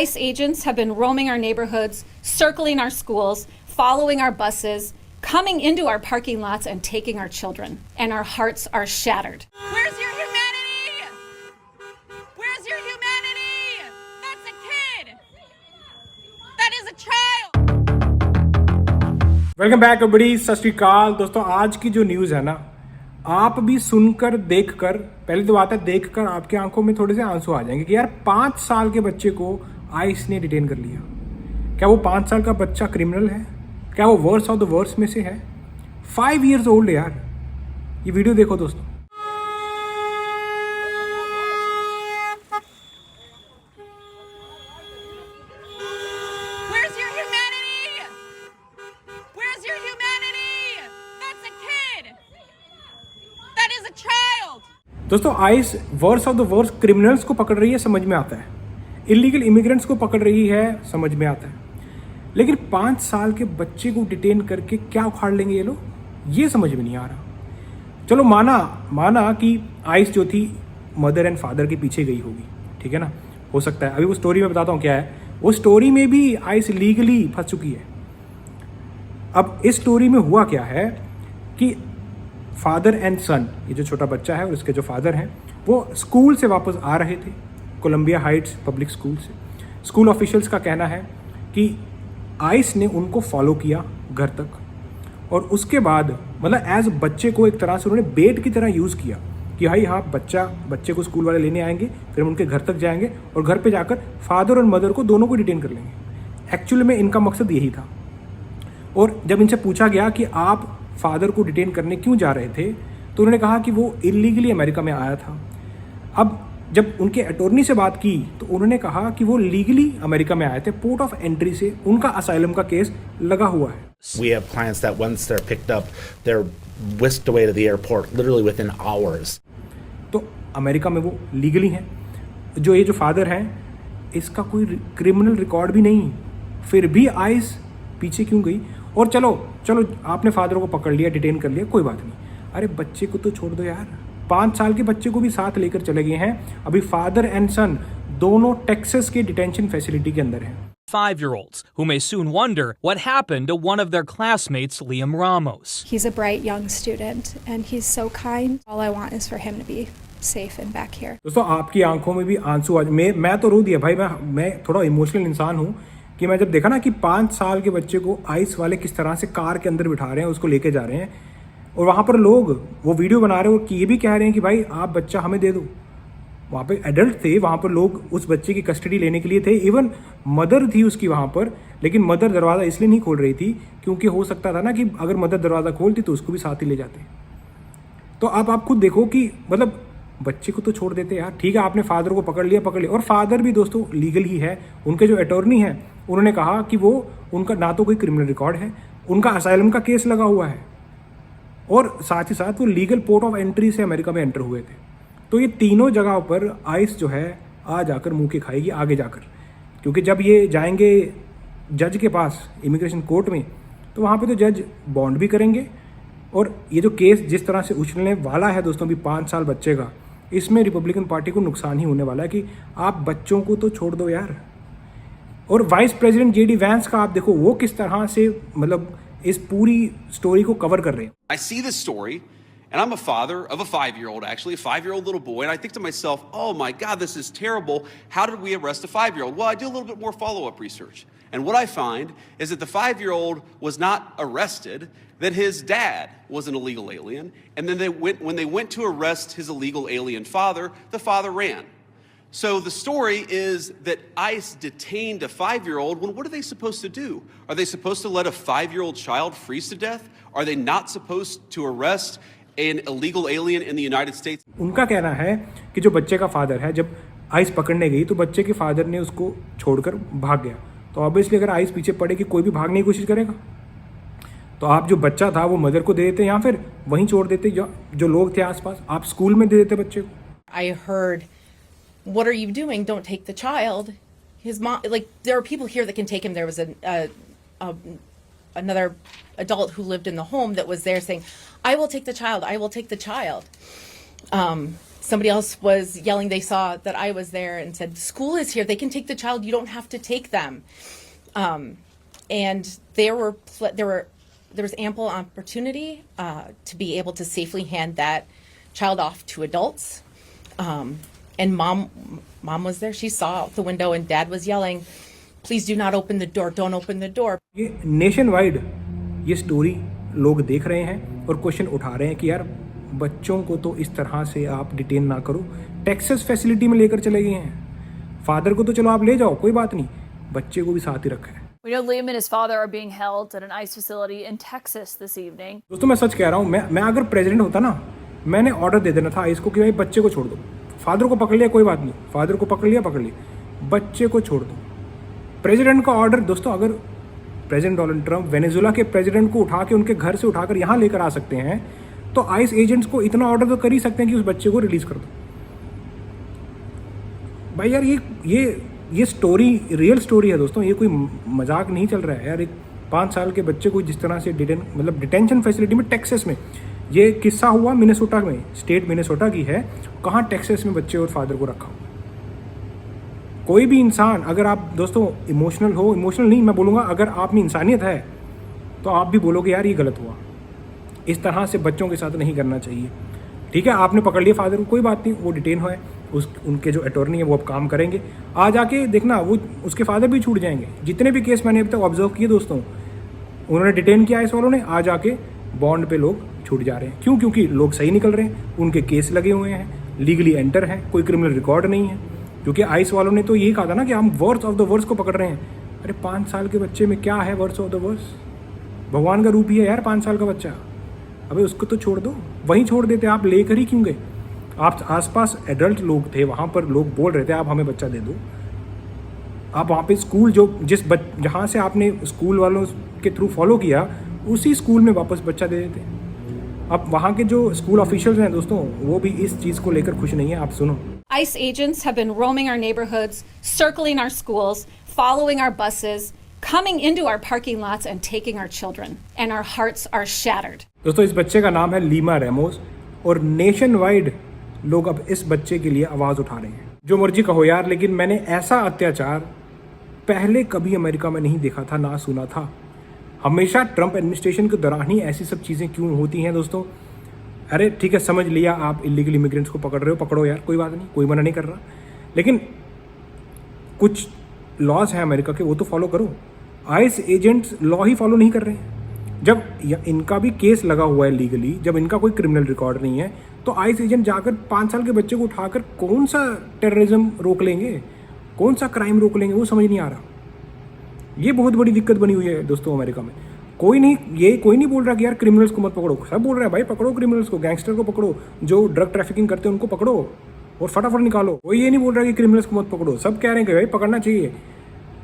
ICE agents have been roaming our neighborhoods, circling our schools, following our buses, coming into our parking lots and taking our children. And our hearts are shattered. Where's your humanity? Where's your humanity? That's a kid. That is a child. Welcome back everybody, सत श्री अकाल। दोस्तों, आज की जो news है ना, आप भी सुनकर देखकर, पहले तो बात है देखकर आपकी आंखों में थोड़े से आंसू आ जाएंगे कि यार 5 साल के बच्चे को आइस ने डिटेन कर लिया। क्या वो 5 साल का बच्चा क्रिमिनल है? क्या वो वर्स्ट ऑफ द वर्स्ट में से है? 5 years ओल्ड यार। ये वीडियो देखो दोस्तों। Where's your humanity? Where's your humanity? That's a kid. That is a child. दोस्तों, ice worst of the worst criminals को पकड़ रही है, समझ में आता है। इलीगल इमिग्रेंट्स को पकड़ रही है, समझ में आता है। लेकिन 5 साल के बच्चे को डिटेन करके क्या उखाड़ लेंगे ये लोग, ये समझ में नहीं आ रहा। चलो माना कि आइस जो थी मदर एंड फादर के पीछे गई होगी, ठीक है ना, हो सकता है। अभी वो स्टोरी में बताता हूँ क्या है। वो स्टोरी में भी आइस लीगली फंस चुकी है। अब इस स्टोरी में हुआ क्या है कि फादर एंड सन, ये जो छोटा बच्चा है और उसके जो फादर हैं, वो स्कूल से वापस आ रहे थे, कोलंबिया हाइट्स पब्लिक स्कूल से। स्कूल ऑफिशियल्स का कहना है कि आइस ने उनको फॉलो किया घर तक, और उसके बाद मतलब एज बच्चे को एक तरह से उन्होंने बेट की तरह यूज़ किया कि भाई हाँ, बच्चे को स्कूल वाले लेने आएंगे, फिर हम उनके घर तक जाएंगे और घर पे जाकर फादर और मदर को दोनों को डिटेन कर लेंगे। एक्चुअली में इनका मकसद यही था। और जब इनसे पूछा गया कि आप फादर को डिटेन करने क्यों जा रहे थे, तो उन्होंने कहा कि वो इलीगली अमेरिका में आया था। अब जब उनके अटॉर्नी से बात की तो उन्होंने कहा कि वो लीगली अमेरिका में आए थे, पोर्ट ऑफ एंट्री से उनका असाइलम का केस लगा हुआ है। We have clients that once they're picked up, they're whisked away to the airport literally within hours. तो अमेरिका में वो लीगली हैं। जो ये जो फादर हैं, इसका कोई क्रिमिनल रिकॉर्ड भी नहीं, फिर भी आइस पीछे क्यों गई? और चलो आपने फादर को पकड़ लिया, डिटेन कर लिया, कोई बात नहीं। अरे बच्चे को तो छोड़ दो यार। 5 साल के बच्चे को भी साथ लेकर चले गए हैं। अभी फादर एंड सन दोनों टेक्सास के डिटेंशन फैसिलिटी के अंदर हैं। 5-year-olds who may soon wonder what happened to one of their classmates, Liam Ramos. He's a bright young student and he's so kind. All I want is for him to be safe and back here. दोस्तों, आपकी आंखों में भी आंसू आज मैं तो रो दिया भाई। मैं थोड़ा इमोशनल इंसान हूँ कि मैं जब देखा ना कि 5 साल के बच्चे को आइस वाले किस तरह से कार के अंदर बिठा रहे हैं, उसको लेके जा रहे हैं, और वहाँ पर लोग वो वीडियो बना रहे हैं और ये भी कह रहे हैं कि भाई आप बच्चा हमें दे दो। वहाँ पे एडल्ट थे, वहाँ पर लोग उस बच्चे की कस्टडी लेने के लिए थे। इवन मदर थी उसकी वहाँ पर, लेकिन मदर दरवाज़ा इसलिए नहीं खोल रही थी क्योंकि हो सकता था ना कि अगर मदर दरवाज़ा खोलती तो उसको भी साथ ही ले जाते। तो अब आप खुद देखो कि मतलब बच्चे को तो छोड़ देते यार। ठीक है, आपने फादर को पकड़ लिया। और फादर भी दोस्तों लीगल ही है। उनके जो अटॉर्नी हैं उन्होंने कहा कि वो उनका ना तो कोई क्रिमिनल रिकॉर्ड है, उनका असाइलम का केस लगा हुआ है, और साथ ही साथ वो लीगल पोर्ट ऑफ एंट्री से अमेरिका में एंटर हुए थे। तो ये तीनों जगह पर आइस जो है आ जाकर मुंह के खाएगी आगे जाकर, क्योंकि जब ये जाएंगे जज के पास इमिग्रेशन कोर्ट में, तो वहाँ पे तो जज बॉन्ड भी करेंगे। और ये जो केस जिस तरह से उछलने वाला है दोस्तों भी 5 साल बच्चे का, इसमें रिपब्लिकन पार्टी को नुकसान ही होने वाला है कि आप बच्चों को तो छोड़ दो यार। और वाइस प्रेसिडेंट जेडी वैंस का आप देखो वो किस तरह से मतलब इस पूरी स्टोरी को कवर कर रहे हैं। I see this story, and I'm a father of a 5-year-old, actually, a 5-year-old little boy, and I think to myself, oh my God, this is terrible. How did we arrest a 5-year-old? Well, I do a little bit more follow-up research. And what I find is that the 5-year-old was not arrested, that his dad was an illegal alien, and then when they went to arrest his illegal alien father, the father ran. So the story is that ICE detained a 5-year-old. Well, what are they supposed to do? Are they supposed to let a 5-year-old child freeze to death? Are they not supposed to arrest an illegal alien in the United States? उनका कहना है कि जो बच्चे का father है, जब ice पकड़ने गई तो बच्चे के फादर ने उसको छोड़कर भाग गया। तो ऑब्वियसली अगर आइस पीछे पड़ेगी, कोई भी भागने की कोशिश करेगा। तो आप जो बच्चा था वो मदर को दे देते या फिर वहीं छोड़ देते, जो लोग थे आसपास, आप स्कूल में दे देते बच्चे को। I heard, what are you doing? Don't take the child. His mom, like, there are people here that can take him. There was another adult who lived in the home that was there saying, I will take the child. I will take the child. somebody else was yelling. They saw that I was there and said, "School is here. They can take the child. You don't have to take them." And there was ample opportunity to be able to safely hand that child off to adults. And mom was there. She saw out the window, and dad was yelling, "Please do not open the door. Don't open the door." ये nation wide ये story लोग देख रहे हैं और question उठा रहे हैं कि यार बच्चों को तो इस तरह से आप डिटेन ना करो। टेक्सास फैसिलिटी में लेकर चले गए हैं। फादर को तो चलो आप ले जाओ, कोई बात नहीं, बच्चे को भी साथ ही रखा है। We know Liam and his father are being held at an ICE facility in Texas this evening. दोस्तों मैं सच कह रहा हूँ, मैं अगर प्रेसिडेंट होता ना, मैंने ऑर्डर दे देना था आइस को कि भाई बच्चे को छोड़ दो। फादर को पकड़ लिया कोई बात नहीं, फादर को पकड़ लिया, बच्चे को छोड़ दो। प्रेसिडेंट का ऑर्डर दोस्तों, अगर प्रेसिडेंट डोनाल्ड ट्रंप वेनेजुएला के प्रेसिडेंट को उठा के उनके घर से उठाकर यहाँ लेकर आ सकते हैं, तो आइस एजेंट्स को इतना ऑर्डर तो कर ही सकते हैं कि उस बच्चे को रिलीज कर दो। भाई यार ये स्टोरी रियल स्टोरी है दोस्तों, ये कोई मजाक नहीं चल रहा है यार। एक 5 साल के बच्चे को जिस तरह से डिटेंशन फैसिलिटी में टेक्सास में, ये किस्सा हुआ मिनेसोटा में, स्टेट मिनेसोटा की है, कहाँ टेक्सास में बच्चे और फादर को रखा। कोई भी इंसान, अगर आप दोस्तों इमोशनल नहीं मैं बोलूँगा, अगर आप में इंसानियत है तो आप भी बोलोगे यार ये गलत हुआ, इस तरह से बच्चों के साथ नहीं करना चाहिए। ठीक है, आपने पकड़ लिया फादर को, कोई बात नहीं, वो डिटेन हुए, उनके जो अटॉर्नी है वो अब काम करेंगे। आ जाके देखना वो उसके फादर भी छूट जाएंगे। जितने भी केस मैंने अभी तक ऑब्जर्व किए दोस्तों, उन्होंने डिटेन किया इस वालों ने, आ जाके बॉन्ड पे लोग छूट जा रहे हैं। क्यों? क्योंकि लोग सही निकल रहे हैं, उनके केस लगे हुए हैं, लीगली एंटर है, कोई क्रिमिनल रिकॉर्ड नहीं है। क्योंकि आइस वालों ने तो यही कहा था ना कि हम वर्स्ट ऑफ द वर्स्ट को पकड़ रहे हैं। अरे 5 साल के बच्चे में क्या है वर्स्ट ऑफ द वर्स्ट? भगवान का रूप ही है यार 5 साल का बच्चा। अबे उसको तो छोड़ दो, वहीं छोड़ देते, आप लेकर ही क्यों गए? आप आसपास एडल्ट लोग थे, वहाँ पर लोग बोल रहे थे आप हमें बच्चा दे दो। आप वहाँ पे स्कूल जहाँ से आपने स्कूल वालों के थ्रू फॉलो किया, उसी स्कूल में वापस बच्चा दे देते। अब वहाँ के जो स्कूल ऑफिशियल्स हैं दोस्तों, वो भी इस चीज़ को लेकर खुश नहीं है। आप सुनो। ICE agents have been roaming our neighborhoods, circling our schools, following our buses, coming into our parking lots and taking our children, and our hearts are shattered. दोस्तों इस बच्चे का नाम है लीमा रेमोस, और नेशन वाइड लोग अब इस बच्चे के लिए आवाज़ उठा रहे हैं। जो मर्जी कहो यार, लेकिन मैंने ऐसा अत्याचार पहले कभी अमेरिका में नहीं देखा था, ना सुना था। हमेशा ट्रंप एडमिनिस्ट्रेशन के दौरान ही ऐसी सब चीज़ें क्यों होती हैं दोस्तों? अरे ठीक है, समझ लिया आप इलीगल इमिग्रेंट्स को पकड़ रहे हो, पकड़ो यार, कोई बात नहीं, कोई मना नहीं कर रहा, लेकिन कुछ लॉज हैं अमेरिका के, वो तो फॉलो करो। आइस एजेंट्स लॉ ही फॉलो नहीं कर रहे हैं। जब इनका भी केस लगा हुआ है लीगली, जब इनका कोई क्रिमिनल रिकॉर्ड नहीं है, तो आइस एजेंट जाकर 5 साल के बच्चे को उठाकर कौन सा टेररिज्म रोक लेंगे, कौन सा क्राइम रोक लेंगे, वो समझ नहीं आ रहा। ये बहुत बड़ी दिक्कत बनी हुई है दोस्तों अमेरिका में। कोई नहीं बोल रहा कि यार क्रिमिनल्स को मत पकड़ो, सब बोल रहा है भाई पकड़ो क्रिमिनल्स को, गैंगस्टर को पकड़ो, जो ड्रग ट्रैफिकिंग करते हैं उनको पकड़ो और फटाफट निकालो। कोई ये नहीं बोल रहा कि क्रिमिनल्स को मत पकड़ो, सब कह रहे हैं कि भाई पकड़ना चाहिए।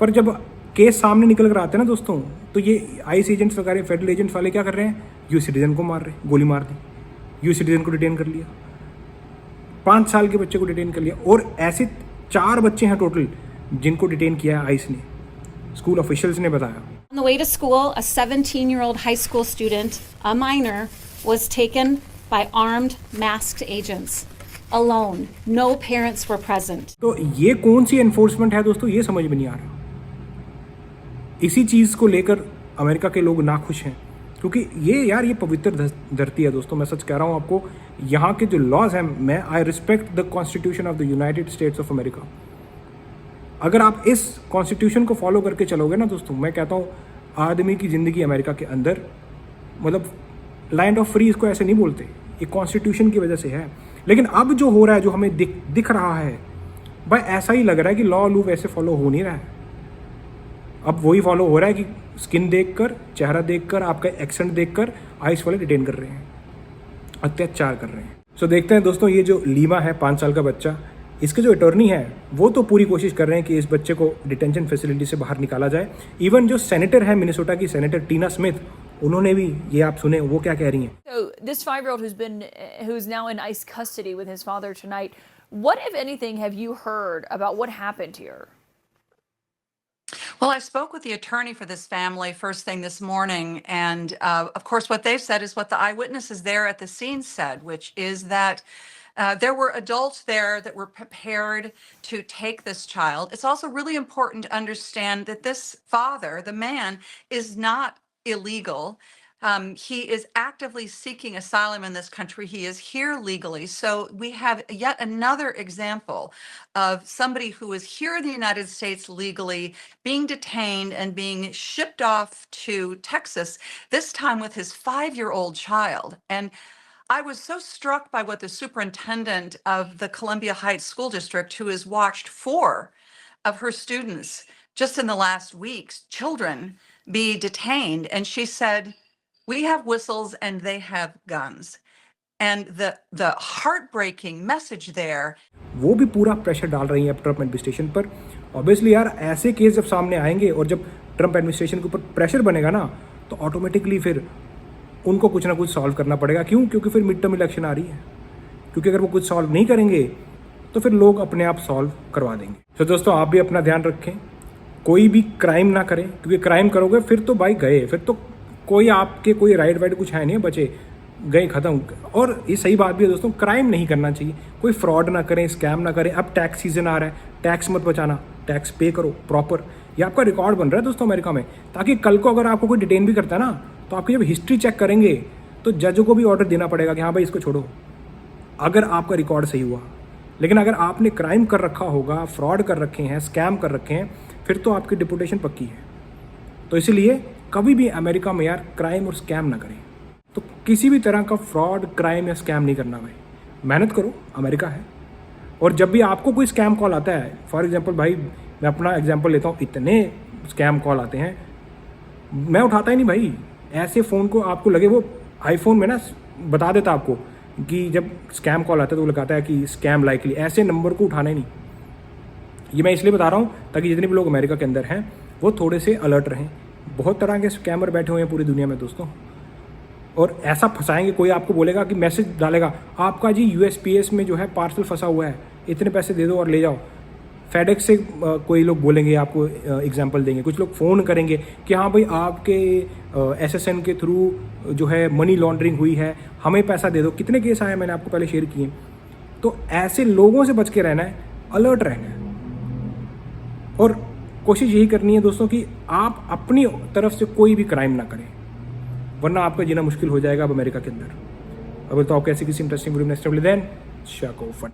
पर जब केस सामने निकल कर आते हैं ना दोस्तों, तो ये आइस एजेंट्स वगैरह, फेडरल एजेंट्स वाले क्या कर रहे हैं, यूएस सिटीजन को मार रहे हैं, गोली मार दी, यूएस सिटीजन को डिटेन कर लिया, 5 साल के बच्चे को डिटेन कर लिया। और ऐसे 4 बच्चे हैं टोटल जिनको डिटेन किया है आइस ने, स्कूल ऑफिशियल्स ने बताया। On the way to school, a 17-year-old high school student, a minor, was taken by armed, masked agents, alone. No parents were present. तो ये कौन सी एनफोर्समेंट है दोस्तों, ये समझ में नहीं आ रहा। इसी चीज़ को लेकर अमेरिका के लोग नाखुश हैं, क्योंकि ये पवित्र धरती है दोस्तों। मैं सच कह रहा हूँ आपको, यहाँ के जो लॉज हैं, I respect the constitution of the United states of America. अगर आप इस कॉन्स्टिट्यूशन को फॉलो करके चलोगे ना दोस्तों, मैं कहता हूँ आदमी की ज़िंदगी अमेरिका के अंदर, मतलब लैंड ऑफ फ्री इसको ऐसे नहीं बोलते, ये कॉन्स्टिट्यूशन की वजह से है। लेकिन अब जो हो रहा है, जो हमें दिख रहा है भाई, ऐसा ही लग रहा है कि लॉ लूप ऐसे फॉलो हो नहीं रहा है। अब वही फॉलो हो रहा है कि स्किन देखकर, चेहरा देखकर, आपका एक्सेंट देखकर आइस वाले डिटेन कर रहे हैं, अत्याचार कर रहे हैं। सो देखते हैं दोस्तों, ये जो लीमा है 5 साल का बच्चा, इसके जो अटॉर्नी है वो तो पूरी कोशिश कर रहे हैं कि इस बच्चे को डिटेंशन फैसिलिटी से बाहर निकाला जाए। इवन जो सेनेटर है मिनेसोटा की, सेनेटर टीना स्मिथ, उन्होंने भी ये आप सुने वो क्या कह रही हैं। So this 5-year-old who's now in ICE custody with his father tonight, what, if anything, have you heard about what happened here? Well, I spoke with the attorney for this family first thing this morning, and of course, what they've said is what the eyewitnesses there at the scene said, which is that There were adults there that were prepared to take this child. It's also really important to understand that this father, the man, is not illegal. He is actively seeking asylum in this country. He is here legally. So we have yet another example of somebody who is here in the United States legally, being detained and being shipped off to Texas, this time with his 5-year-old child. And I was so struck by what the superintendent of the Columbia Heights School District, who has watched 4 of her students just in the last weeks, children, be detained. And she said, we have whistles and they have guns. And the heartbreaking message there. वो भी पूरा pressure डाल रही है Trump administration पर। Obviously यार ऐसे case जब सामने आएंगे और जब ट्रम्प एडमिनिस्ट्रेशन के ऊपर प्रेशर बनेगा ना, तो ऑटोमेटिकली फिर उनको कुछ ना कुछ सॉल्व करना पड़ेगा। क्यों? क्योंकि फिर मिड टर्म इलेक्शन आ रही है। क्योंकि अगर वो कुछ सॉल्व नहीं करेंगे तो फिर लोग अपने आप सॉल्व करवा देंगे। तो दोस्तों आप भी अपना ध्यान रखें, कोई भी क्राइम ना करें, क्योंकि क्राइम करोगे फिर तो भाई गए, फिर तो कोई आपके कोई राइट वाइट कुछ है नहीं, बचे गए खत्म। और ये सही बात भी है दोस्तों, क्राइम नहीं करना चाहिए, कोई फ्रॉड ना करें, स्कैम ना करें। अब टैक्स सीजन आ रहा है, टैक्स मत बचाना, टैक्स पे करो प्रॉपर। ये आपका रिकॉर्ड बन रहा है दोस्तों अमेरिका में, ताकि कल को अगर आपको कोई डिटेन भी करता है ना, तो आपकी जब हिस्ट्री चेक करेंगे तो जज को भी ऑर्डर देना पड़ेगा कि हाँ भाई इसको छोड़ो, अगर आपका रिकॉर्ड सही हुआ। लेकिन अगर आपने क्राइम कर रखा होगा, फ्रॉड कर रखे हैं, स्कैम कर रखे हैं, फिर तो आपकी डिपोटेशन पक्की है। तो इसीलिए कभी भी अमेरिका में यार क्राइम और स्कैम ना करें। तो किसी भी तरह का फ्रॉड, क्राइम या स्कैम नहीं करना भाई, मेहनत करो, अमेरिका है। और जब भी आपको कोई स्कैम कॉल आता है, फॉर एग्जांपल भाई मैं अपना एग्जांपल लेता हूँ, इतने स्कैम कॉल आते हैं, मैं उठाता ही नहीं भाई। ऐसे फ़ोन को आपको लगे, वो आईफोन में ना बता देता आपको कि जब स्कैम कॉल आता है तो वो लगाता है कि स्कैम लाइकली, ऐसे नंबर को उठाना ही नहीं। ये मैं इसलिए बता रहा हूँ ताकि जितने भी लोग अमेरिका के अंदर हैं वो थोड़े से अलर्ट रहें। बहुत तरह के स्कैमर बैठे हुए हैं पूरी दुनिया में दोस्तों, और ऐसा फंसाएंगे। कोई आपको बोलेगा कि मैसेज डालेगा, आपका जी USPS में जो है पार्सल फंसा हुआ है, इतने पैसे दे दो और ले जाओ। फेडेक्स से कोई लोग बोलेंगे, आपको एग्जांपल देंगे। कुछ लोग फ़ोन करेंगे कि हाँ भाई आपके SSN के थ्रू जो है मनी लॉन्ड्रिंग हुई है, हमें पैसा दे दो। कितने केस आए मैंने आपको पहले शेयर किए। तो ऐसे लोगों से बच के रहना है, अलर्ट रहना है, और कोशिश यही करनी है दोस्तों कि आप अपनी तरफ से कोई भी क्राइम ना करें, वरना आपका जीना मुश्किल हो जाएगा अब अमेरिका के अंदर। अब तो आप कैसे किसी interesting video next time then शाको फटे।